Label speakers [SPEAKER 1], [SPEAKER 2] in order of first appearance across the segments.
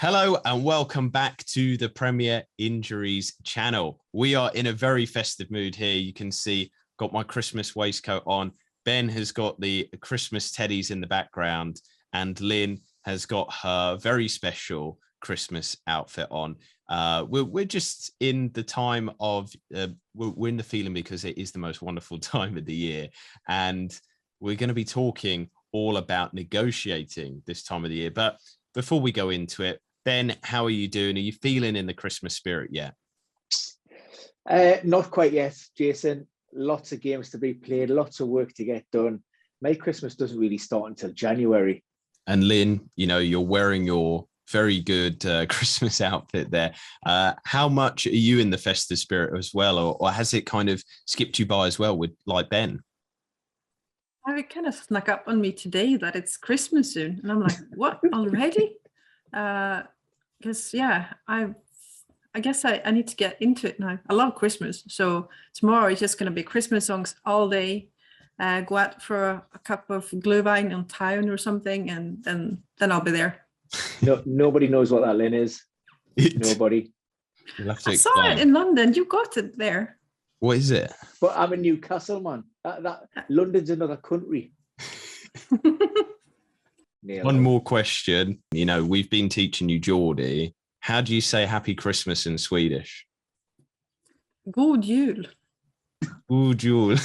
[SPEAKER 1] Hello and welcome back to the Premier Injuries channel. We are in a very festive mood here. You can see got my Christmas waistcoat on. Ben has got the Christmas teddies in the background and Lynn has got her very special Christmas outfit on. We're just in the time of, we're in the feeling because it is the most wonderful time of the year. And we're going to be talking all about negotiating this time of the year. But before we go into it, Ben, how are you doing? Are you feeling in the Christmas spirit yet?
[SPEAKER 2] Not quite yet, Jason. Lots of games to be played, lots of work to get done. My Christmas doesn't really start until January.
[SPEAKER 1] And Lynn, you know, you're wearing your very good Christmas outfit there. How much are you in the festive spirit as well? Or has it kind of skipped you by as well with like Ben?
[SPEAKER 3] It kind of snuck up on me today that it's Christmas soon. And I'm like, what, already? Because I guess I need to get into it now. I love Christmas, so tomorrow is just going to be Christmas songs all day. Go out for a cup of glühwein in town or something, and then I'll be there.
[SPEAKER 2] No, nobody knows what that Lynn is. Nobody.
[SPEAKER 3] I saw it in London. You got it there.
[SPEAKER 1] What is it?
[SPEAKER 2] But I'm in Newcastle, man. London's another country.
[SPEAKER 1] One more question. You know, we've been teaching you Geordie. How do you say Happy Christmas in Swedish?
[SPEAKER 3] God jul.
[SPEAKER 1] God jul.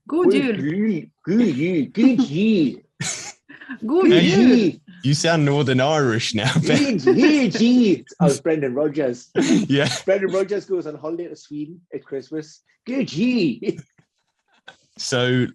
[SPEAKER 3] God jul.
[SPEAKER 2] Good jul.
[SPEAKER 3] God jul.
[SPEAKER 1] You sound Northern Irish now.
[SPEAKER 2] I was Brendan Rodgers.
[SPEAKER 1] Yeah.
[SPEAKER 2] Brendan Rodgers goes on holiday to Sweden at Christmas. Good jul.
[SPEAKER 1] So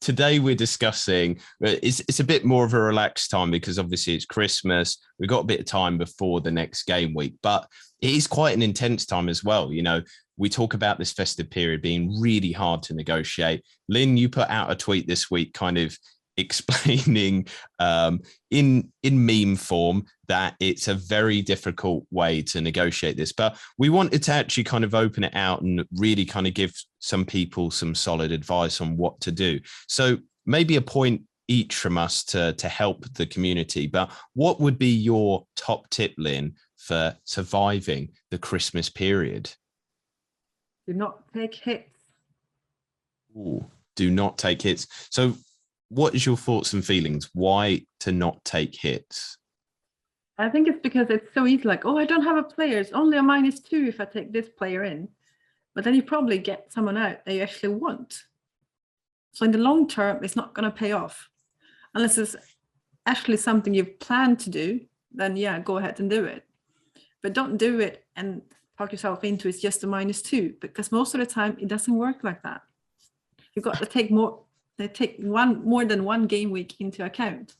[SPEAKER 1] today we're discussing, it's a bit more of a relaxed time because obviously it's Christmas. We've got a bit of time before the next game week, but it is quite an intense time as well. You know, we talk about this festive period being really hard to negotiate. Lynn, you put out a tweet this week kind of explaining in meme form that it's a very difficult way to negotiate this, but we wanted to actually kind of open it out and really kind of give some people some solid advice on what to do. So maybe a point each from us to help the community, but what would be your top tip, Lynn, for surviving the Christmas period?
[SPEAKER 3] Do not take hits.
[SPEAKER 1] Ooh, do not take hits. So what is your thoughts and feelings? Why to not take hits?
[SPEAKER 3] I think it's because it's so easy, like, oh, I don't have a player. It's only a -2 if I take this player in. But then you probably get someone out that you actually want. So in the long term, it's not going to pay off. Unless it's actually something you've planned to do, then yeah, go ahead and do it. But don't do it and talk yourself into it's just a -2, because most of the time it doesn't work like that. You've got to take more than one game week into account.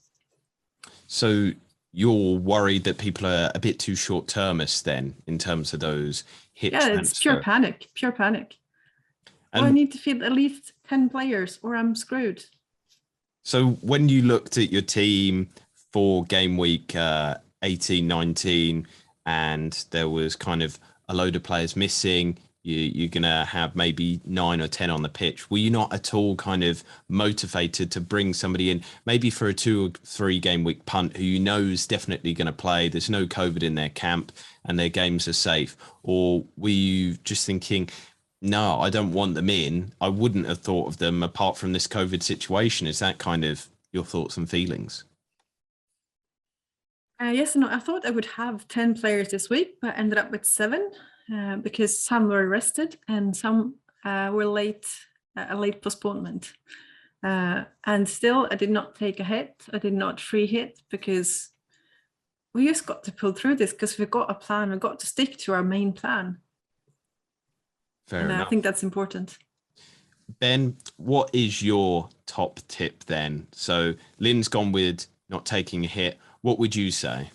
[SPEAKER 3] So
[SPEAKER 1] you're worried that people are a bit too short-termist then in terms of those hit transfer.
[SPEAKER 3] It's pure panic. And I need to field at least 10 players or I'm screwed.
[SPEAKER 1] So when you looked at your team for game week 18, 19, and there was kind of a load of players missing, you're going to have maybe 9 or 10 on the pitch. Were you not at all kind of motivated to bring somebody in, maybe for a 2 or 3 game week punt who you know is definitely going to play? There's no COVID in their camp and their games are safe. Or were you just thinking, no, I don't want them in. I wouldn't have thought of them apart from this COVID situation. Is that kind of your thoughts and feelings?
[SPEAKER 3] Yes and no. I thought I would have 10 players this week, but ended up with 7. Because some were rested and some were a late postponement. And still, I did not take a hit. I did not free hit because we just got to pull through this because we've got a plan. We've got to stick to our main plan.
[SPEAKER 1] Fair enough.
[SPEAKER 3] I think that's important.
[SPEAKER 1] Ben, what is your top tip then? So Lynn's gone with not taking a hit. What would you say?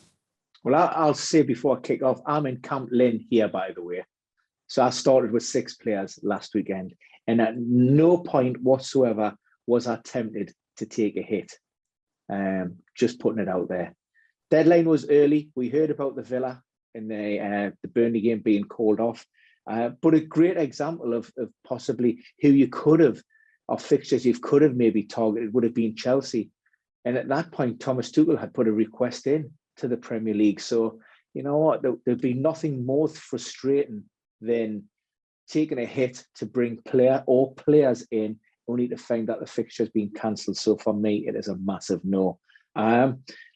[SPEAKER 2] Well, I'll say before I kick off, I'm in Camp Lynn here, by the way. So I started with 6 players last weekend. And at no point whatsoever was I tempted to take a hit. Just putting it out there. Deadline was early. We heard about the Villa and the Burnley game being called off. But a great example of possibly who you could have, or fixtures you could have maybe targeted would have been Chelsea. And at that point, Thomas Tuchel had put a request in to the Premier League. So you know what, there'd be nothing more frustrating than taking a hit to bring players in only to find that the fixture's been cancelled. So for me, it is a massive no.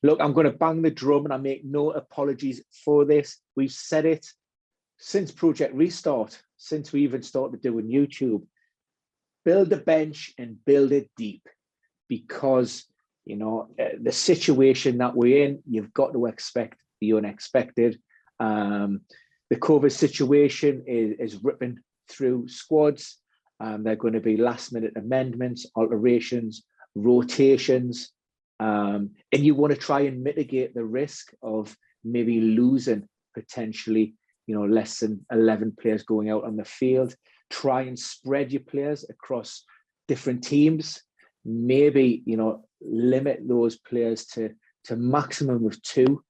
[SPEAKER 2] Look, I'm going to bang the drum and I make no apologies for this. We've said it since Project Restart, since we even started doing YouTube. Build a bench and build it deep, because, you know, the situation that we're in, you've got to expect the unexpected. The COVID situation is ripping through squads. There are going to be last-minute amendments, alterations, rotations, and you want to try and mitigate the risk of maybe losing potentially, you know, less than 11 players going out on the field. Try and spread your players across different teams. Maybe, you know, limit those players to maximum of 2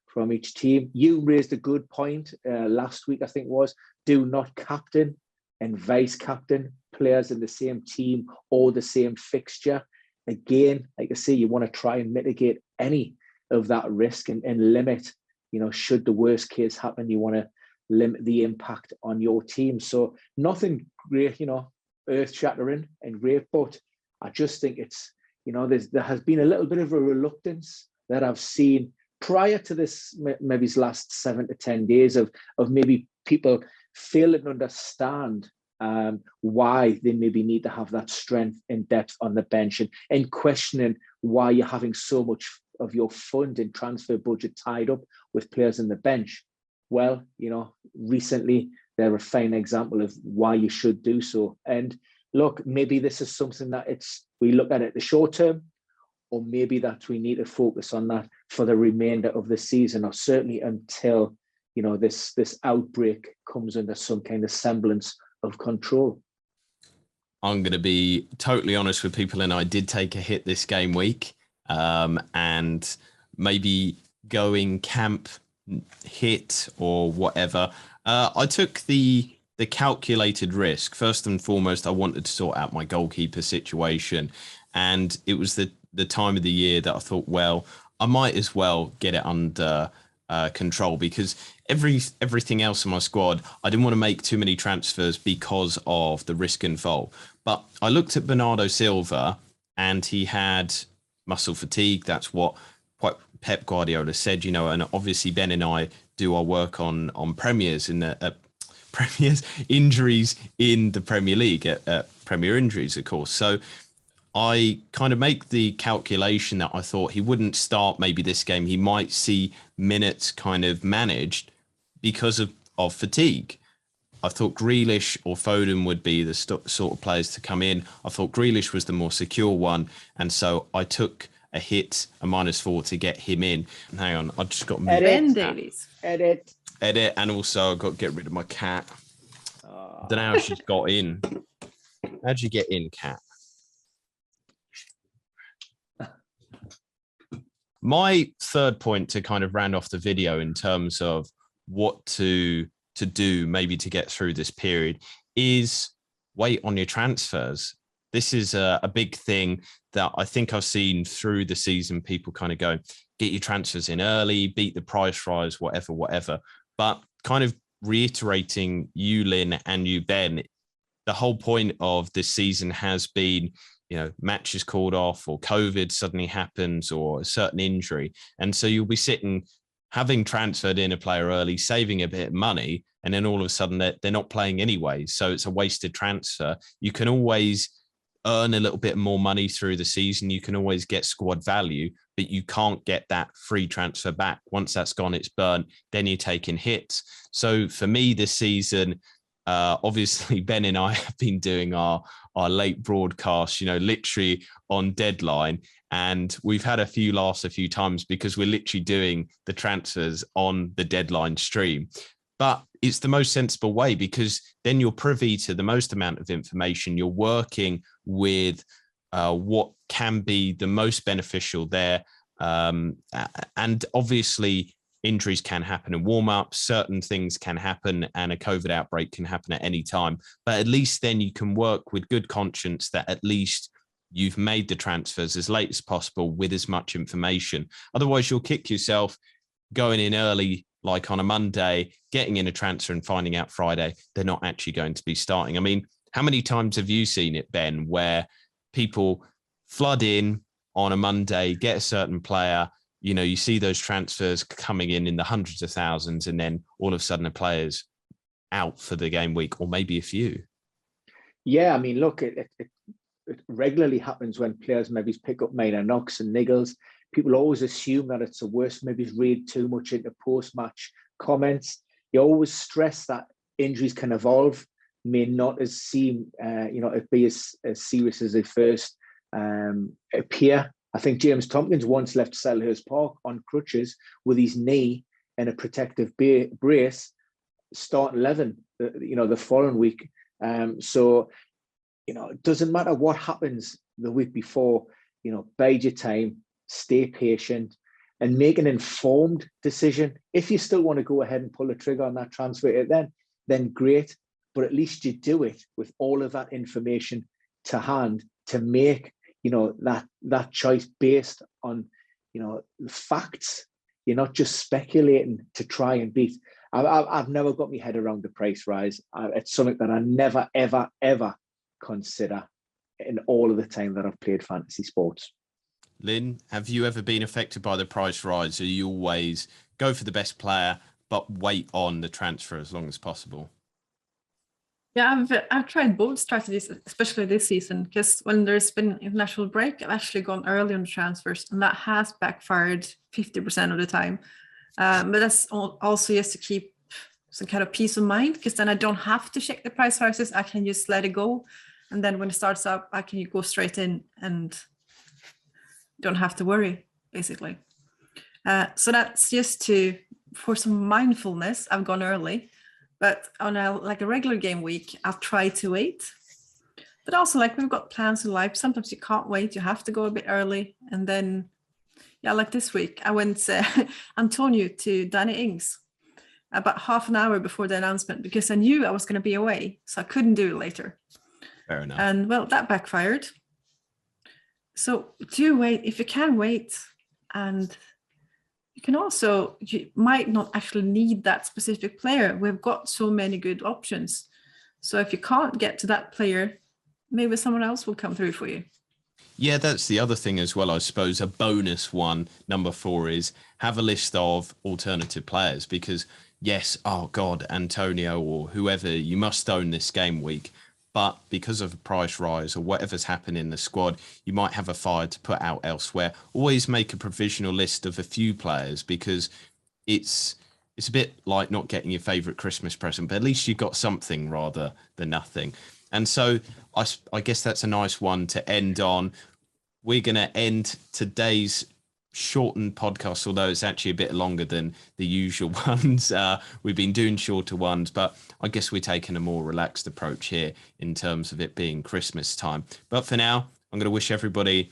[SPEAKER 2] from each team. You raised a good point last week, I think was, do not captain and vice captain players in the same team or the same fixture. Again, like I say, you want to try and mitigate any of that risk and limit, you know, should the worst case happen, you want to limit the impact on your team. So nothing great, you know, earth-shattering and great, but I just think it's, you know, there has been a little bit of a reluctance that I've seen prior to this, maybe these last 7 to 10 days of maybe people failing to understand why they maybe need to have that strength and depth on the bench, and questioning why you're having so much of your fund and transfer budget tied up with players on the bench. Well, you know, recently they're a fine example of why you should do so. And look, maybe this is something that we look at it the short term, or maybe that we need to focus on that for the remainder of the season, or certainly until, you know, this outbreak comes under some kind of semblance of control.
[SPEAKER 1] I'm going to be totally honest with people, and I did take a hit this game week, and maybe going camp hit or whatever. I took the calculated risk. First and foremost, I wanted to sort out my goalkeeper situation, and it was the time of the year that I thought, well, I might as well get it under control, because everything else in my squad, I didn't want to make too many transfers because of the risk involved. But I looked at Bernardo Silva, and he had muscle fatigue. That's what Pep Guardiola said, you know, and obviously Ben and I do our work on premiers in the premiers injuries in the Premier League at Premier Injuries, of course. So I kind of make the calculation that I thought he wouldn't start maybe this game. He might see minutes kind of managed because of fatigue. I thought Grealish or Foden would be the sort of players to come in. I thought Grealish was the more secure one. And so I took a hit, a -4 to get him in. Hang on, I just got
[SPEAKER 3] Ben Davies.
[SPEAKER 2] Edit.
[SPEAKER 1] And also I've got to get rid of my cat. I don't know how she's got in. How'd you get in, cat? My third point to kind of round off the video in terms of what to do maybe to get through this period is wait on your transfers. This is a big thing that I think I've seen through the season. People kind of go, get your transfers in early, beat the price rise, whatever. But kind of reiterating you, Linn, and you, Ben, the whole point of this season has been, you know, matches called off, or COVID suddenly happens, or a certain injury. And so you'll be sitting, having transferred in a player early, saving a bit of money, and then all of a sudden they're not playing anyway. So it's a wasted transfer. You can always earn a little bit more money through the season. You can always get squad value, but you can't get that free transfer back. Once that's gone, it's burnt, then you're taking hits. So for me this season, obviously Ben and I have been doing our late broadcast, you know, literally on deadline. And we've had a few laughs a few times because we're literally doing the transfers on the deadline stream. But it's the most sensible way, because then you're privy to the most amount of information. You're working with what can be the most beneficial there. And obviously injuries can happen in warm-up, certain things can happen, and a COVID outbreak can happen at any time. But at least then you can work with good conscience that at least you've made the transfers as late as possible with as much information. Otherwise, you'll kick yourself going in early like on a Monday, getting in a transfer and finding out Friday they're not actually going to be starting. I mean, how many times have you seen it, Ben, where people flood in on a Monday, get a certain player, you know, you see those transfers coming in the hundreds of thousands, and then all of a sudden a player's out for the game week, or maybe a few?
[SPEAKER 2] Yeah, I mean, look, it regularly happens when players maybe pick up minor knocks and niggles. People always assume that it's the worst, maybe read too much into post-match comments. You always stress that injuries can evolve, may not as seem, it be as serious as they first appear. I think James Tompkins once left Selhurst Park on crutches with his knee and a protective brace, start 11, the following week. So, it doesn't matter what happens the week before, bide your time, stay patient, and make an informed decision. If you still want to go ahead and pull the trigger on that transfer, then great. But at least you do it with all of that information to hand to make, that choice based on, the facts. You're not just speculating to try and beat. I've never got my head around the price rise. It's something that I never, ever, ever consider in all of the time that I've played fantasy sports.
[SPEAKER 1] Lynn, have you ever been affected by the price rise? Or you always go for the best player, but wait on the transfer as long as possible?
[SPEAKER 3] Yeah, I've tried both strategies, especially this season, because when there's been international break, I've actually gone early on the transfers, and that has backfired 50% of the time. But that's also just to keep some kind of peace of mind, because then I don't have to check the price rises. I can just let it go. And then when it starts up, I can go straight in and don't have to worry, basically. So that's just for some mindfulness, I've gone early. But on a regular game week, I've tried to wait. But also, we've got plans in life. Sometimes you can't wait. You have to go a bit early. And then, like this week, I went Antonio to Danny Ings about half an hour before the announcement, because I knew I was going to be away, so I couldn't do it later.
[SPEAKER 1] Fair enough.
[SPEAKER 3] And well, that backfired. So do wait if you can wait, and you might not actually need that specific player. We've got so many good options. So if you can't get to that player, maybe someone else will come through for you.
[SPEAKER 1] Yeah, that's the other thing as well, I suppose. A bonus one, number 4, is have a list of alternative players, because yes, oh God, Antonio or whoever, you must own this game week. But because of a price rise or whatever's happened in the squad, you might have a fire to put out elsewhere. Always make a provisional list of a few players, because it's a bit like not getting your favourite Christmas present, but at least you've got something rather than nothing. And so I guess that's a nice one to end on. We're going to end today's shortened podcast, although it's actually a bit longer than the usual ones. We've been doing shorter ones, but I guess we're taking a more relaxed approach here in terms of it being Christmas time. But for now, I'm going to wish everybody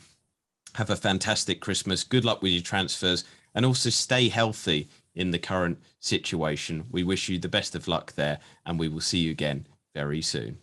[SPEAKER 1] have a fantastic Christmas. Good luck with your transfers, and also stay healthy in the current situation. We wish you the best of luck there, and we will see you again very soon.